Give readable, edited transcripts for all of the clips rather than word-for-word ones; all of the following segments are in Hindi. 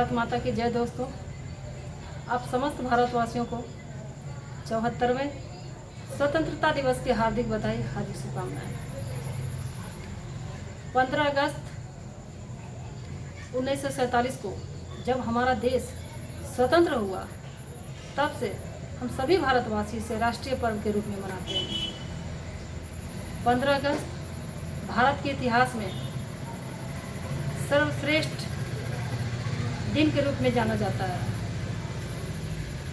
भारत माता की जय। दोस्तों, आप समस्त भारतवासियों को 74वें स्वतंत्रता दिवस की हार्दिक बधाई, हार्दिक शुभकामनाएं। 15 अगस्त 1947 को जब हमारा देश स्वतंत्र हुआ, तब से हम सभी भारतवासी इसे राष्ट्रीय पर्व के रूप में मनाते हैं। 15 अगस्त भारत के इतिहास में सर्वश्रेष्ठ दिन के रूप में जाना जाता है।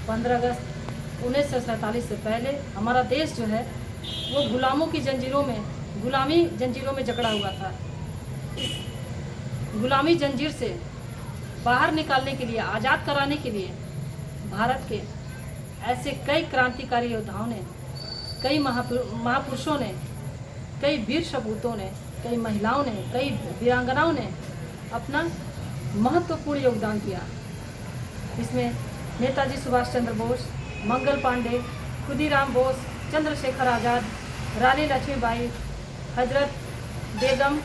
15 अगस्त 1947 से पहले हमारा देश जो है वो गुलामी जंजीरों में जकड़ा हुआ था। इस गुलामी जंजीर से बाहर निकालने के लिए, आज़ाद कराने के लिए भारत के ऐसे कई क्रांतिकारी योद्धाओं ने, कई महापुरुषों ने, कई वीर सपूतों ने, कई महिलाओं ने, कई वीरांगनाओं ने अपना महत्वपूर्ण योगदान किया। इसमें नेताजी सुभाष चंद्र बोस, मंगल पांडे, खुदीराम बोस, चंद्रशेखर आज़ाद, रानी लक्ष्मीबाई, हजरत बेगम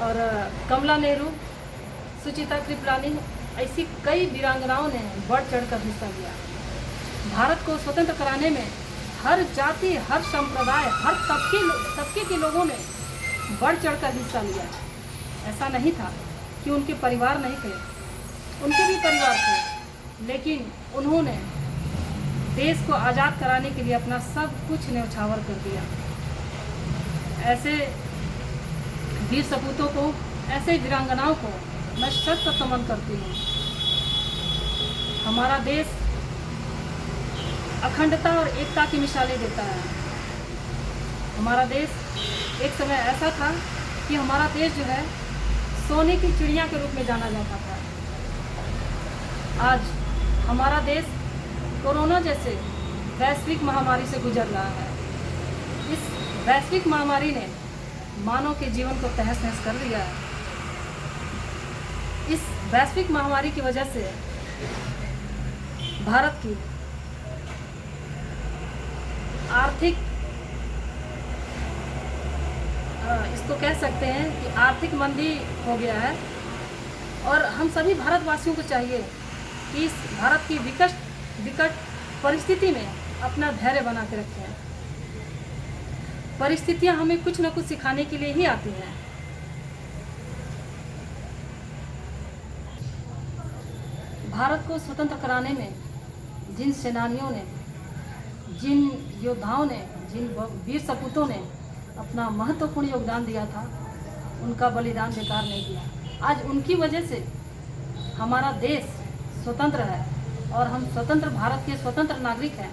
और कमला नेहरू, सुचिता कृपलानी, ऐसी कई वीरांगनाओं ने बढ़ चढ़कर हिस्सा लिया। भारत को स्वतंत्र कराने में हर जाति, हर संप्रदाय, हर तबके के लोगों ने बढ़ चढ़कर हिस्सा लिया। ऐसा नहीं था कि उनके परिवार नहीं थे, उनके भी परिवार थे, लेकिन उन्होंने देश को आज़ाद कराने के लिए अपना सब कुछ न्यौछावर कर दिया। ऐसे वीर सपूतों को, ऐसे वीरांगनाओं को मैं शत नमन करती हूँ। हमारा देश अखंडता और एकता की मिसालें देता है। हमारा देश एक समय ऐसा था कि हमारा देश जो है सोने की चिड़िया के रूप में जाना जाता था। आज हमारा देश कोरोना जैसे वैश्विक महामारी से गुजर रहा है। इस वैश्विक महामारी ने मानव के जीवन को तहस नहस कर दिया है। इस वैश्विक महामारी की वजह से भारत की आर्थिक, इसको कह सकते हैं कि आर्थिक मंदी हो गया है, और हम सभी भारतवासियों को चाहिए कि इस भारत की विकट परिस्थिति में अपना धैर्य बना के रखें। परिस्थितियां हमें कुछ न कुछ सिखाने के लिए ही आती हैं। भारत को स्वतंत्र कराने में जिन सेनानियों ने, जिन योद्धाओं ने, जिन वीर सपूतों ने अपना महत्वपूर्ण योगदान दिया था, उनका बलिदान बेकार नहीं गया। आज उनकी वजह से हमारा देश स्वतंत्र है और हम स्वतंत्र भारत के स्वतंत्र नागरिक हैं।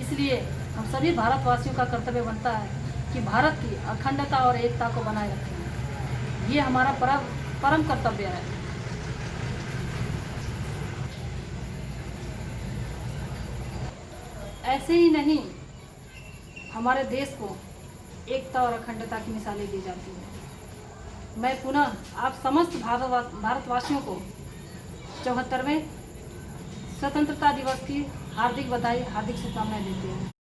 इसलिए हम सभी भारतवासियों का कर्तव्य बनता है कि भारत की अखंडता और एकता को बनाए रखें। ये हमारा परम कर्तव्य है। ऐसे ही नहीं, हमारे देश को एकता और अखंडता की मिसालें दी जाती हैं। मैं पुनः आप समस्त भारतवासियों को 74वें स्वतंत्रता दिवस की हार्दिक बधाई, हार्दिक शुभकामनाएं देती हूँ।